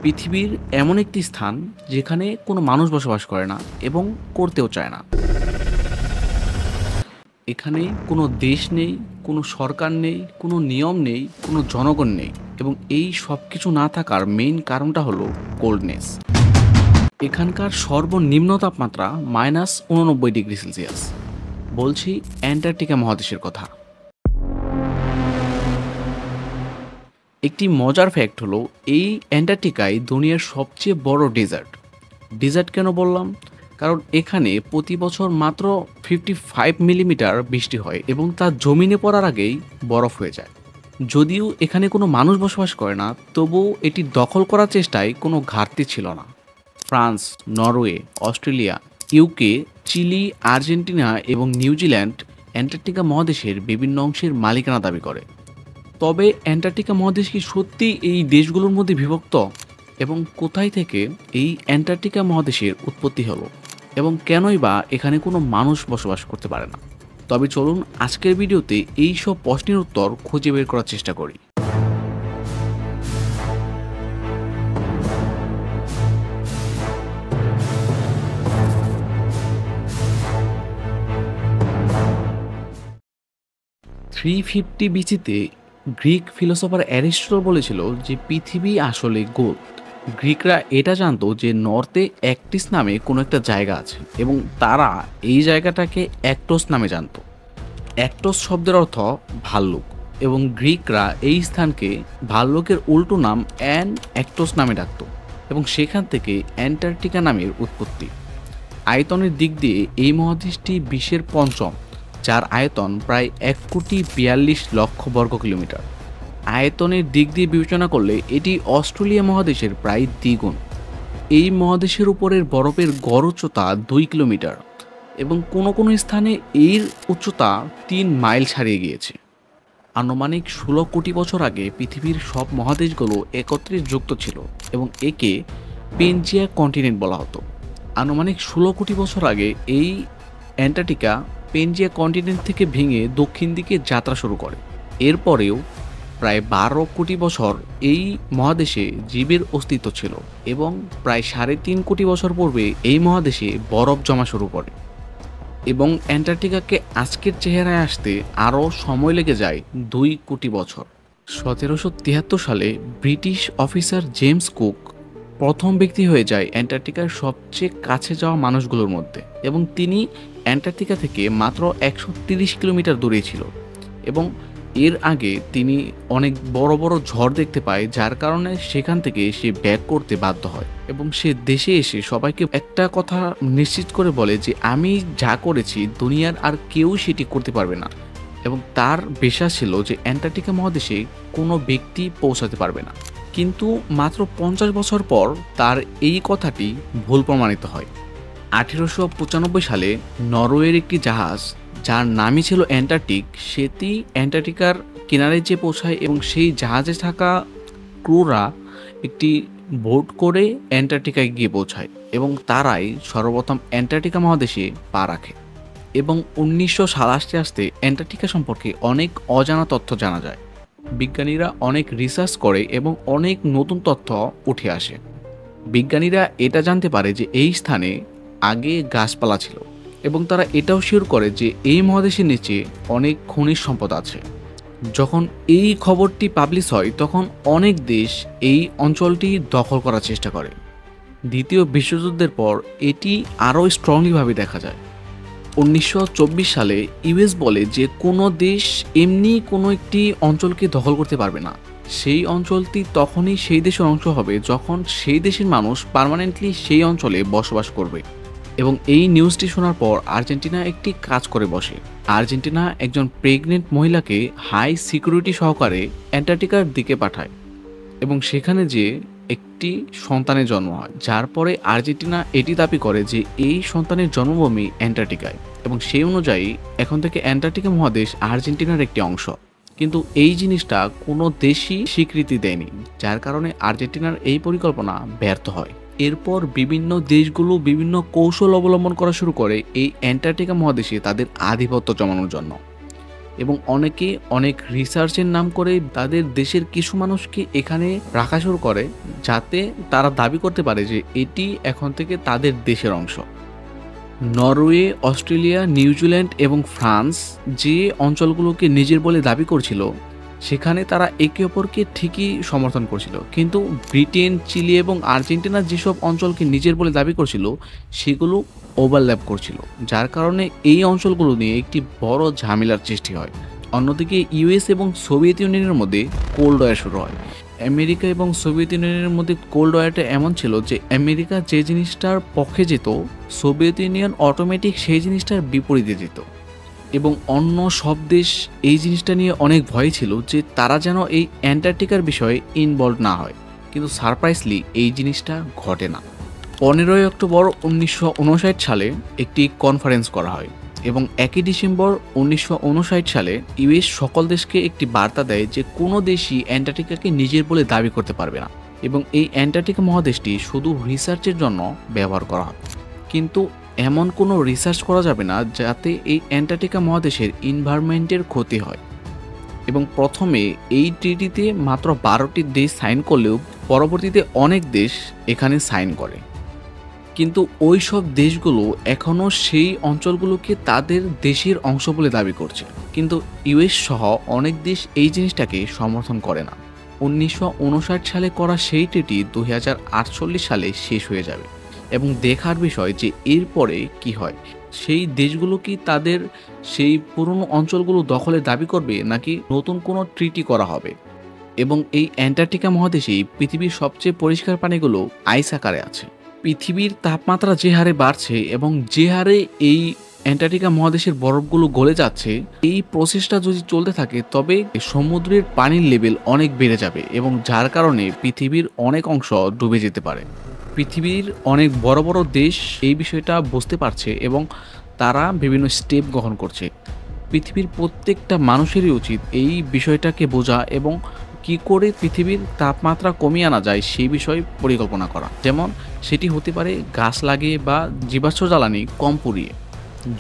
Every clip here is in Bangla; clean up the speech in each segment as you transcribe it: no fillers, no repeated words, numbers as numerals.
পৃথিবীর এমন একটি স্থান যেখানে কোনো মানুষ বসবাস করে না এবং করতেও চায় না। এখানে কোনো দেশ নেই, কোনো সরকার নেই, কোনো নিয়ম নেই, কোনো জনগণ নেই এবং এই সব কিছু না থাকার মেইন কারণটা হলো কোল্ডনেস। এখানকার সর্বনিম্ন তাপমাত্রা -89°C। বলছি অ্যান্টার্কটিকা মহাদেশের কথা। একটি মজার ফ্যাক্ট হলো এই অ্যান্টার্কটিকায় দুনিয়ার সবচেয়ে বড় ডেজার্ট। ডেজার্ট কেন বললাম? কারণ এখানে প্রতি বছর মাত্র 55 মিলিমিটার বৃষ্টি হয় এবং তা জমিনে পড়ার আগেই বরফ হয়ে যায়। যদিও এখানে কোনো মানুষ বসবাস করে না, তবুও এটি দখল করার চেষ্টায় কোনো ঘাটতি ছিল না। France, Norway, Australia, UK, Chile, Argentina এবং নিউজিল্যান্ড অ্যান্টার্কটিকা মহাদেশের বিভিন্ন অংশের মালিকানা দাবি করে। তবে অ্যান্টার্কটিকা মহাদেশ কি সত্যি এই দেশগুলোর মধ্যে বিভক্ত? এবং কোথায় থেকে এই অ্যান্টার্কটিকা মহাদেশের উৎপত্তি হলো এবং কেনই বা এখানে কোনো মানুষ বসবাস করতে পারে না? তবে চলুন আজকের ভিডিওতে এই সব প্রশ্নের উত্তর খুঁজে বের করার চেষ্টা করি। BC-তে গ্রিক ফিলোসফার অ্যারিস্টটল বলেছিল যে পৃথিবী আসলে গোল। গ্রিকরা এটা জানতো যে নর্থে অ্যাক্টিস নামে কোনো একটা জায়গা আছে এবং তারা এই জায়গাটাকে অ্যাক্টোস নামে জানতো। অ্যাক্টোস শব্দের অর্থ ভাল্লুক এবং গ্রিকরা এই স্থানকে ভাল্লুকের উল্টো নাম অ্যাক্টোস নামে ডাকত এবং সেখান থেকে অ্যান্টার্কটিকা নামের উৎপত্তি। আয়তনের দিক দিয়ে এই মহাদেশটি বিশ্বের পঞ্চম, যার আয়তন প্রায় 1,42,00,000 বর্গ কিলোমিটার। আয়তনের দিক দিয়ে বিবেচনা করলে এটি অস্ট্রেলিয়া মহাদেশের প্রায় দ্বিগুণ। এই মহাদেশের উপরের বরফের গড় উচ্চতা 2 কিলোমিটার এবং কোনো কোনো স্থানে এর উচ্চতা 3 মাইল ছাড়িয়ে গিয়েছে। আনুমানিক 16 কোটি বছর আগে পৃথিবীর সব মহাদেশগুলো একত্রে যুক্ত ছিল এবং একে পেনজিয়া কন্টিনেন্ট বলা হতো। আনুমানিক 16 কোটি বছর আগে এই অ্যান্টার্কটিকা পেনজিয়া কন্টিনেন্ট থেকে ভেঙে দক্ষিণ দিকে যাত্রা শুরু করে। এরপরেও প্রায় 12 কোটি বছর এই মহাদেশে জীবের অস্তিত্ব ছিল এবং প্রায় 3.5 কোটি বছর পূর্বে এই মহাদেশে বরফ জমা শুরু করে এবং অ্যান্টার্কটিকাকে আজকের চেহারায় আসতে আরও সময় লেগে যায় 2 কোটি বছর। 1773 সালে ব্রিটিশ অফিসার জেমস কুক প্রথম ব্যক্তি হয়ে যায় অ্যান্টার্কটিকার সবচেয়ে কাছে যাওয়া মানুষগুলোর মধ্যে এবং তিনি অ্যান্টার্কটিকা থেকে মাত্র 130 কিলোমিটার দূরে ছিল এবং এর আগে তিনি অনেক বড় বড় ঝড় দেখতে পায়, যার কারণে সেখান থেকে সে ব্যাক করতে বাধ্য হয় এবং সে দেশে এসে সবাইকে একটা কথা নিশ্চিত করে বলে যে আমি যা করেছি দুনিয়ার আর কেউ সেটি করতে পারবে না এবং তার বিশ্বাস ছিল যে অ্যান্টার্কটিকা মহাদেশে কোনো ব্যক্তি পৌঁছাতে পারবে না। কিন্তু মাত্র 50 বছর পর তার এই কথাটি ভুল প্রমাণিত হয়। 1895 সালে নরওয়ের একটি জাহাজ, যার নামই ছিল অ্যান্টার্কটিক, সেটি অ্যান্টার্কটিকার কিনারে যে পৌঁছায় এবং সেই জাহাজে থাকা ক্রুরা একটি বোট করে অ্যান্টার্কটিকায় গিয়ে পৌঁছায় এবং তারাই সর্বপ্রথম অ্যান্টার্কটিকা মহাদেশে পা রাখে এবং 1900 সাল আসতে আসতে অ্যান্টার্কটিকা সম্পর্কে অনেক অজানা তথ্য জানা যায়। বিজ্ঞানীরা অনেক রিসার্চ করে এবং অনেক নতুন তথ্য উঠে আসে। বিজ্ঞানীরা এটা জানতে পারে যে এই স্থানে আগে গাছপালা ছিল এবং তারা এটাও শিওর করে যে এই মহাদেশের নিচে অনেক খনিজ সম্পদ আছে। যখন এই খবরটি পাবলিশ হয় তখন অনেক দেশ এই অঞ্চলটি দখল করার চেষ্টা করে। দ্বিতীয় বিশ্বযুদ্ধের পর এটি আরও স্ট্রংলিভাবে দেখা যায়। 1924 সালে ইউএস বলে যে কোনো দেশ এমনি কোনো একটি অঞ্চলকে দখল করতে পারবে না। সেই অঞ্চলটি তখনই সেই দেশের অংশ হবে যখন সেই দেশের মানুষ পার্মানেন্টলি সেই অঞ্চলে বসবাস করবে। এবং এই নিউজটি শোনার পর আর্জেন্টিনা একটি কাজ করে বসে। আর্জেন্টিনা একজন প্রেগনেন্ট মহিলাকে হাই সিকিউরিটি সহকারে অ্যান্টার্কটিকার দিকে পাঠায় এবং সেখানে যে একটি সন্তানের জন্ম হয়, যার পরে আর্জেন্টিনা এটি দাবি করে যে এই সন্তানের জন্মভূমি অ্যান্টার্কটিকায় এবং সেই অনুযায়ী এখন থেকে অ্যান্টার্কটিকা মহাদেশ আর্জেন্টিনার একটি অংশ। কিন্তু এই জিনিসটা কোনো দেশই স্বীকৃতি দেয়নি, যার কারণে আর্জেন্টিনার এই পরিকল্পনা ব্যর্থ হয়। এরপর বিভিন্ন দেশগুলো বিভিন্ন কৌশল অবলম্বন করা শুরু করে এই অ্যান্টার্কটিকা মহাদেশে তাদের আধিপত্য জমানোর জন্য। এবং অনেকে অনেক রিসার্চের নাম করে তাদের দেশের কিছু মানুষকে এখানে রাখা শুরু করে, যাতে তারা দাবি করতে পারে যে এটি এখন থেকে তাদের দেশের অংশ। নরওয়ে, অস্ট্রেলিয়া, নিউজিল্যান্ড এবং ফ্রান্স যে অঞ্চলগুলোকে নিজের বলে দাবি করছিল, সেখানে তারা একে অপরকে ঠিকই সমর্থন করছিল। কিন্তু ব্রিটেন, চিলি এবং আর্জেন্টিনা যেসব অঞ্চলকে নিজের বলে দাবি করছিল, সেগুলো ওভারল্যাপ করছিল, যার কারণে এই অঞ্চলগুলো নিয়ে একটি বড় ঝামেলার সৃষ্টি হয়। অন্যদিকে ইউএস এবং সোভিয়েত ইউনিয়নের মধ্যে কোল্ড ওয়ার শুরু হয়। আমেরিকা এবং সোভিয়েত ইউনিয়নের মধ্যে কোল্ড ওয়ারটা এমন ছিল যে আমেরিকা যে জিনিসটার পক্ষে যেত, সোভিয়েত ইউনিয়ন অটোমেটিক সেই জিনিসটার বিপরীতে যেত। এবং অন্য সব দেশ এই জিনিসটা নিয়ে অনেক ভয় ছিল যে তারা যেন এই অ্যান্টার্কটিকার বিষয়ে ইনভলভ না হয়। কিন্তু সারপ্রাইজলি এই জিনিসটা ঘটে না। 15ই অক্টোবর 1959 সালে একটি কনফারেন্স করা হয় এবং 1 ডিসেম্বর 1959 সালে ইউএস সকল দেশকে একটি বার্তা দেয় যে কোনো দেশই অ্যান্টার্কটিকাকে নিজের বলে দাবি করতে পারবে না এবং এই অ্যান্টার্কটিকা মহাদেশটি শুধু রিসার্চের জন্য ব্যবহার করা হবে। কিন্তু এমন কোনো রিসার্চ করা যাবে না যাতে এই অ্যান্টার্কটিকা মহাদেশের এনভায়রনমেন্টের ক্ষতি হয়। এবং প্রথমে এই ট্রিটিতে মাত্র 12টি দেশ সাইন করলেও পরবর্তীতে অনেক দেশ এখানে সাইন করে। কিন্তু ওই সব দেশগুলো এখনও সেই অঞ্চলগুলোকে তাদের দেশের অংশ বলে দাবি করছে। কিন্তু ইউএস সহ অনেক দেশ এই জিনিসটাকে সমর্থন করে না। 1959 সালে করা সেই ট্রিটি 2048 সালে শেষ হয়ে যাবে এবং দেখার বিষয় যে এরপরে কি হয়। সেই দেশগুলো কি তাদের সেই পুরনো অঞ্চলগুলো দখলের দাবি করবে, নাকি নতুন কোনো ট্রিটি করা হবে। এবং এই অ্যান্টার্কটিকা মহাদেশেই পৃথিবীর সবচেয়ে পরিষ্কার পানিগুলো আইস আকারে আছে। পৃথিবীর তাপমাত্রা যে হারে বাড়ছে এবং যে হারে এই অ্যান্টার্কটিকা মহাদেশের বরফগুলো গলে যাচ্ছে, এই প্রসেসটা যদি চলতে থাকে তবে সমুদ্রের পানির লেভেল অনেক বেড়ে যাবে এবং যার কারণে পৃথিবীর অনেক অংশ ডুবে যেতে পারে। পৃথিবীর অনেক বড় বড় দেশ এই বিষয়টা বুঝতে পারছে এবং তারা বিভিন্ন স্টেপ গ্রহণ করছে। পৃথিবীর প্রত্যেকটা মানুষেরই উচিত এই বিষয়টাকে বোঝা এবং কি করে পৃথিবীর তাপমাত্রা কমিয়ে আনা যায় সেই বিষয়ে পরিকল্পনা করা। যেমন সেটি হতে পারে গাছ লাগিয়ে বা জীবাশ্ম জ্বালানি কম পুড়িয়ে।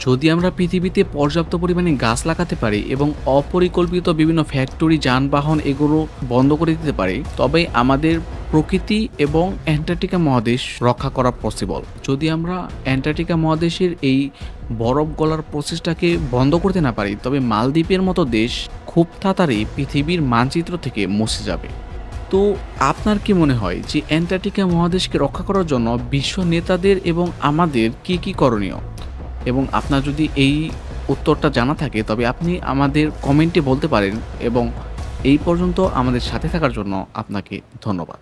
যদি আমরা পৃথিবীতে পর্যাপ্ত পরিমাণে গাছ লাগাতে পারি এবং অপরিকল্পিত বিভিন্ন ফ্যাক্টরি, যানবাহন এগুলো বন্ধ করে দিতে পারি, তবে আমাদের প্রকৃতি এবং অ্যান্টার্কটিকা মহাদেশ রক্ষা করা পসিবল। যদি আমরা অ্যান্টার্কটিকা মহাদেশের এই বরফ গলার প্রসেসটাকে বন্ধ করতে না পারি, তবে মালদ্বীপের মতো দেশ খুব তাড়াতাড়ি পৃথিবীর মানচিত্র থেকে মুছে যাবে। তো আপনার কি মনে হয় যে অ্যান্টার্কটিকা মহাদেশকে রক্ষা করার জন্য বিশ্ব নেতাদের এবং আমাদের কি কি করণীয়? এবং আপনার যদি এই উত্তরটা জানা থাকে তবে আপনি আমাদের কমেন্টে বলতে পারেন। এবং এই পর্যন্ত আমাদের সাথে থাকার জন্য আপনাকে ধন্যবাদ।